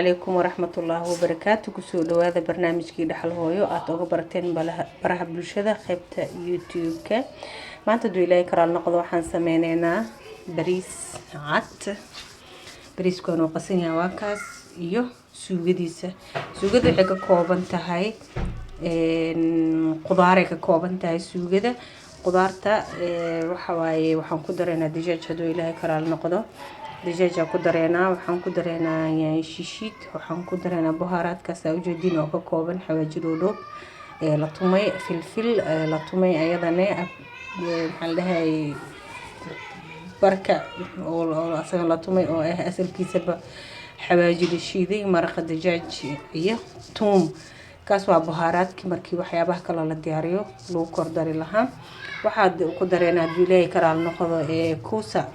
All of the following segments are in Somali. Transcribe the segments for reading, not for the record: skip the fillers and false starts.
عليكم ورحمة الله وبركاته كسو هذا برنامج كي دحل هويو أتوقع برتين برها بلشدة خيبت يوتيوب ما أنت دو إلهي كرال نقضو حان سمينينا بريس عات بريس كونو قسينيا واكاس إيو سوغديسة سوغدي حكا كوبان تهي قضاري كوبان تهي سوغدة قضارتا وحاواي وحان كدرينا ديجاج هدو إلهي كرال نقضو دجاجة كدرينا وحن كدرينا يعني شيشيت وحن كدرينا بهارات كساوجدين أو كوبن حواجلولو لطمي فلفل لطمي أيضا محلها بركة أو أصلا لطمي أو أصل كيسة حواجل الشيدي مرق الدجاج إيه توم كاسوا بهارات كمركي وحيابه كلا للدياريو لو كردري لها واحد كدرينا دولي كرال نقض كوسا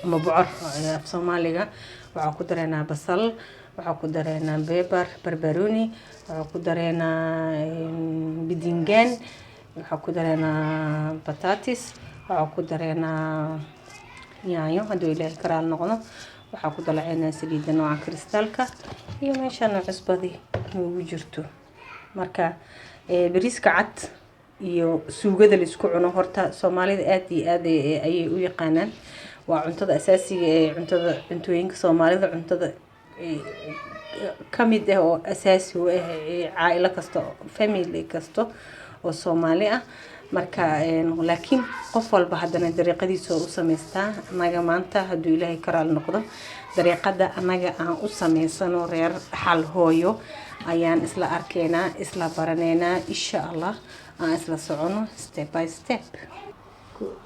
مبعر في صوماليا وعاكو درينا بصل وعاكو درينا بيبر بربروني وعاكو درينا بدنجان وعاكو درينا بطاطس وعاكو درينا يايو هدو إلى الكرال نقضو وعاكو دلعينا سليدة نوع كريستالكا iyo meeshaan cusbadi ugu jirto marka bariiska cad iyo suugada la isku cuno horta Soomaalida aad iyo aad ay u yaqaanaan waa cuntada asaasiga ee cuntooyinka Soomaalida cuntada kamid ah oo asaasi u ah caa'ilo kasto family kasto oo Soomaali ah marka laakiin qof walba hadana dariiqadiisa u sameystaa anaga maanta haduu Ilaahay karaal noqdo dariiqada anaga aan u sameysano reer xal hooyo ayaan isla arkeena isla baraneena insha Allah aan isla socono step by step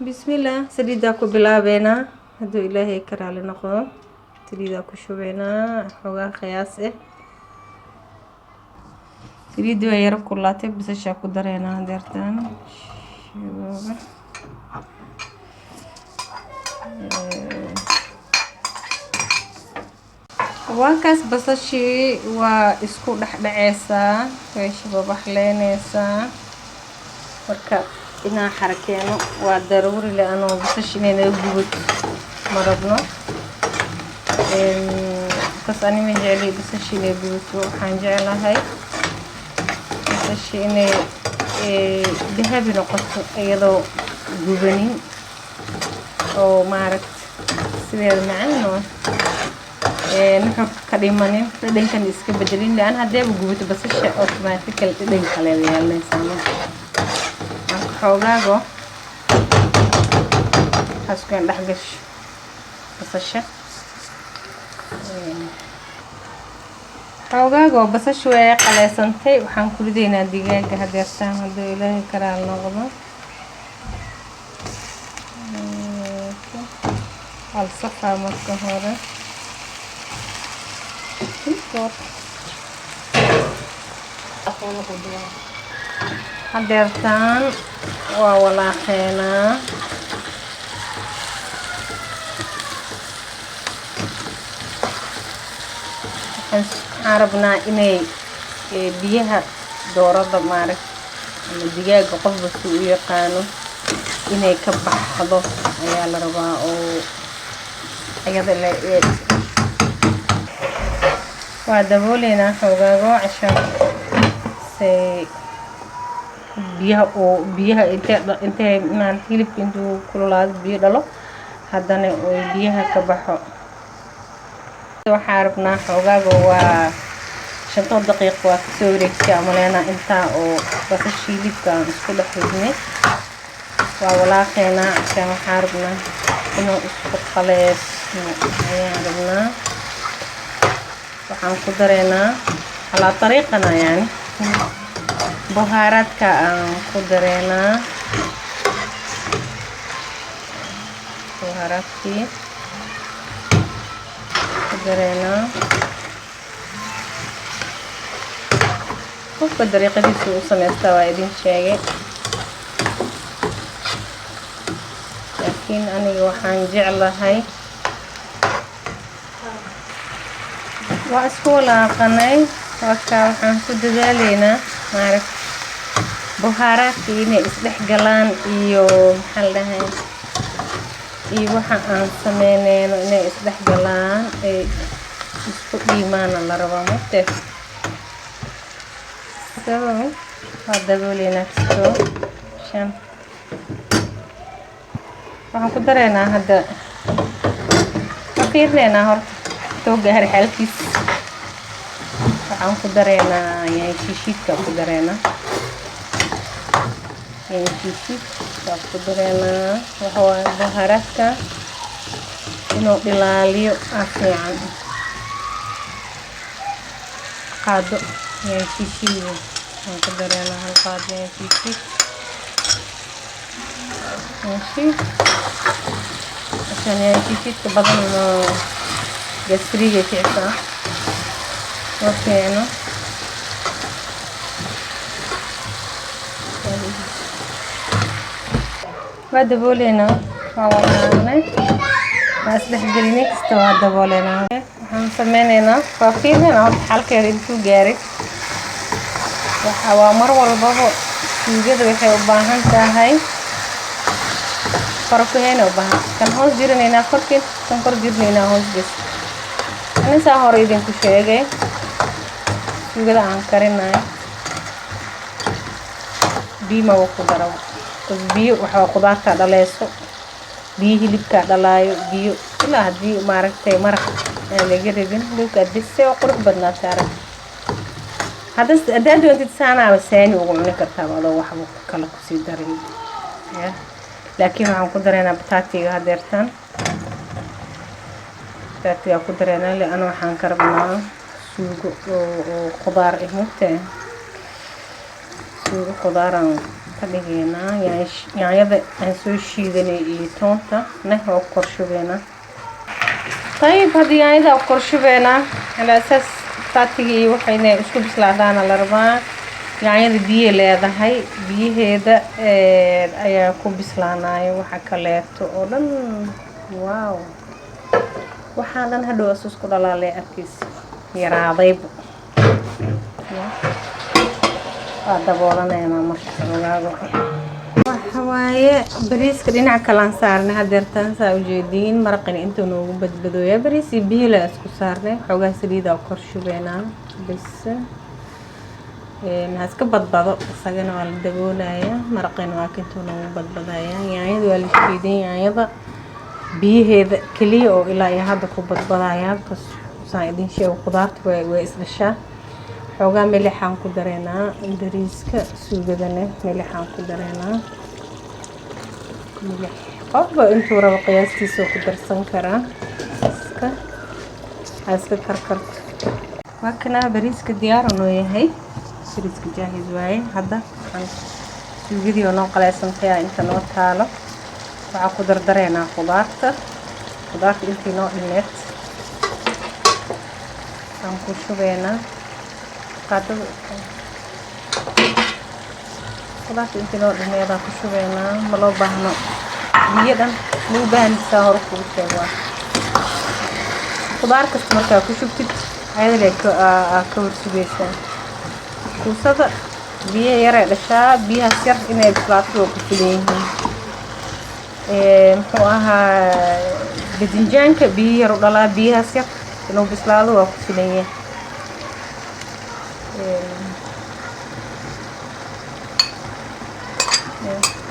bismillah saliida ku bilaabeena haduu Ilaahay karaal noqdo saliida ku shubeena xogaa qiyaas ah saliida yar ku laatay bisasha ku dareena deertaan waakaas basashi waa isku dhaxdhaceysa way shabaxleynaysa marka ina xarakeeno waa daruuri laano basashi inay gubato marabno kas anima jeceli basashi inay gubato waxaan jecelahay basashi inay dahabi noqoto iyadoo gubanin oo maaragt sideed macaan نحن كريماني لين كان يسكب بدلين لأن هذا بجوبة بس الشيء أوتوماتيك لين خليه يعني سامع حوجاجو هسكن لحقش بس الشيء حوجاجو بس شوية قليل سنتي وحنكل دينا دقيقة هذا السام هذا إلهي كرال نغضه على الصفحة مكهورة hadeertaan waa walaaqeena waxaan rabnaa inay biyaha doorada maarag ama digaaga qofba si u yaqaano inay ka baxdo ayaa la rabaa oo ayada la وادبولينا حوجاجو عشان سي بيها انت مع الحليب انتو كلولاد بيدلو هاداني بيها كبحو وحاربنا حوجاجو و شنطة دقيق وكسوريك كاملينا انتا او بس الشيليب كان اسكو دحوزني وولاقينا عشان حاربنا انو اسكو خليس عياربنا waxaan ku dareena ala tariiqana yani buhaaradka aan ku dareena buhaaradki ku dareena qofka dariiqadiisa u sameystaa waa idin sheegay laakiin aniga waxaan jeclahay واسكو لاقناي وكا waxaan ku dadaleena maarag buhaaradka inay isdhex galaan iyo maxal dhahay iyo waxa aan sameeyno inay isdhex galaan isku dhiimaana la rabaa mate so hada boolina kisto shan waxaan ku dareynaa hadda fiirneena horta soo gaar xalkiis waxaan ku dareynaa yaay shiishidka ku dareynaa yaay shiishidka ku dareynaa waxa baharadka inuu ilaaliyo fiican qaado yaay shiishid waxaan ku dareynaa hal qaado yaay shiishid ماشي عشان يعني في بدل جسرية كيسة وفينا بعد بولينا فاولنا بس بحجرينك استوى دبولينا هم سمينا فافينا نحط حلقة يريدو جاري وحوامر والبابو يوجد وحي وباهن تاهي فرقينا وبها كان هوس جيرنينا فرقين كان كور جيرنينا هوس بس أنا ساهر يدين كشيء يقدر عنكرنا بيما وقدرة بيو وحوا قدرة كدلاسو بيه اللي كدلايو بيو كل هذه ماركة مارك اللي جربين لو كدسة وقرب بدنا تعرف هذا ده دو أنت تسانا بساني وقولنا كتاب هذا واحد كلا كسي دري لكن waxaan ku dareynaa bataatiga hadeertan bataatiga ku dareynaa leena waxaan ka rabnaa suugo oo khudaar ah mugtay suugo khudaaran ka dhigeynaa yaanyada aan soo shiidanay iyo toonta oo korshubeena طيب hadii yaanyada korshubeena ala asas bataatiga iyo waxayna isku bislaadaan la rabaa yaanyada biyo leedahay biyaheeda ayaa ku bislaanayo waxa kaleeto oo dhan waaw waxa dhan hadhow isku dhalaalay arkiis yaraaday daboolanayna marka ogaago waxa waaye bariiska dhinac kale aan saarnay hadeertan saa u jeedin maraqin inta noogu badbadooya bariis biyo la isku saarnay xogaa saliida kor shubeena bas هاسك بدبض سجن على الدبولة مرقين واكنتون وبدبضايا يعني ذو الشيدين يعني هذا بيه هذا كلي أو إلى هذا كوب بدبضايا بس صايدين شيء وخضارت وإسرشة حوجا ملحان كدرنا دريسك سوجدنا ملحان كدرنا ملح قرب أنتوا ربع قياستي سو كدرسن كرا هاسك كركرت وكنا بريسك ديار إنه هي بريسك جاهز واي هذا الفيديو نقل اسمتها انت نو تالو waxa ku dardareena khudaarta intii noo dhineed aan ku shubeena qaadada khudaarta intii noo dhineed aan ku shubeena ma loo baahno biyadan loo baahanaysa hor ku sheego khudaar kasta marka ku shubtid ayada ka warsubaysa kuusada biyo yar ee dhashaa biyaha yar inay bislaato ku filayeen muxuu ahaa badinjaanka biyo yar u dhalaa biyaha yar inuu bislaado waa ku filayeen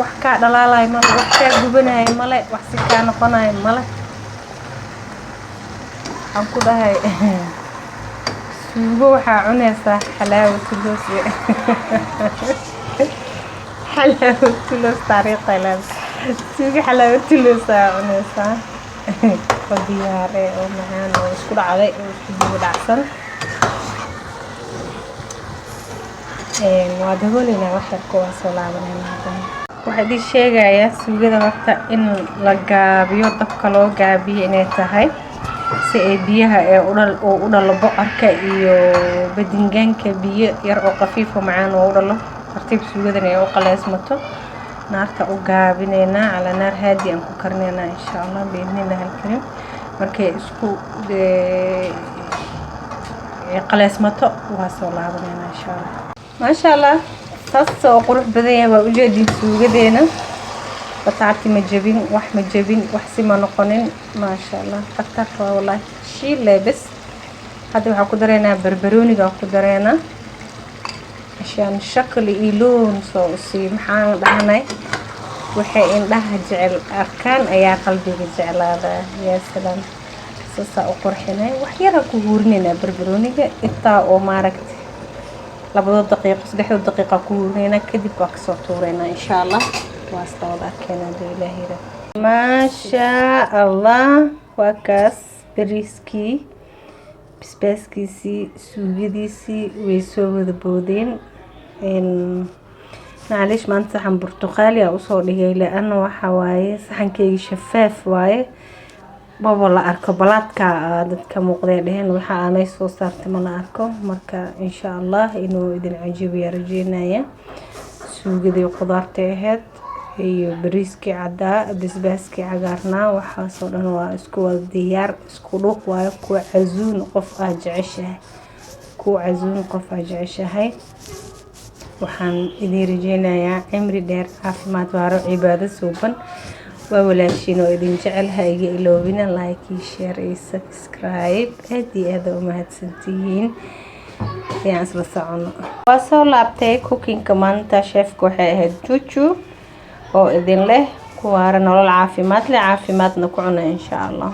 wax ka dhalaalay ma wax ka gubanay male wax si ka noqonay male aan ku dhahay suugo waxa cunaysa xalaawatu loos taariikh leh suugo xalaawatu loos cunaysa qadiyaare oo macaan oo isku dhacday oo isku dhacsan waa daboolina waxa ku soo laabanayna waxa di sheegaya suugada horta in la gaabiyo dabka loo gaabiyo inay tahay si ay biyaha ee u dhalo boqorka iyo badingaanka biyo yar oo qafiif oo macaan oo u dhalo tartiib suugadan ay u qaleysmato naarta u gaabinayna ala naar haadi aan ku karnayna insha Allah biidnillah alkarim markay isku qaleysmato waa soo laabanayna insha Allah ma sha Allah taasoo qurux badan yahay waa u jeedin suugadeena بطاطي مجبين وح مجبين وحسي ما نقنن ما شاء الله قطعت والله شيء لابس هذا waxaan ku dareynaa barbarooniga ku dareynaa عشان شكل إيلون صوصي محان دهناي waxay indhaha jecel arkaan ayaa qalbiga jeclaada ya salaam sasa u qurxinay wax yar ku hurinayna barbarooniga inta oo maaragtay 2 daqiiqo 3 daqiiqo ku hurinayna kadib waa ka soo tuurayna insha Allah waa stawada keenada ilaahira ma sha Allah waa kaas bariiskii basbaaskiisi suugadiisi way soo wada boodeen معليش ما انت صحن برتقالي او soo dhigay laana waxa waaye saxankeyga shafaaf waaye baba la arko balaadka dadka muuqday dhaheen waxa aanay soo saartay ma la arko marka insha Allah inuu idin cajibiyo rajeynaya suugadii qudaarta ahayd iyo bariiskii cadaa basbaaskii cagaarna waxa soo dhan waa isku wada diyaar isku dhuuq waaye ku cazuun qof aad jeceshahay waxaan idin rajeynayaa cimri dheer caafimaad waaro cibaado suuban waa walaashiin oo idin jecel ha iga iloobina like iyo share iyo subscribe aad u mahadsantihiin yaan isla socono waa soo laabtay cookingka maanta chefku waxay ahayd Juju oo idin leh ku waara nolol caafimaad leh caafimaadna ku cuna insha Allah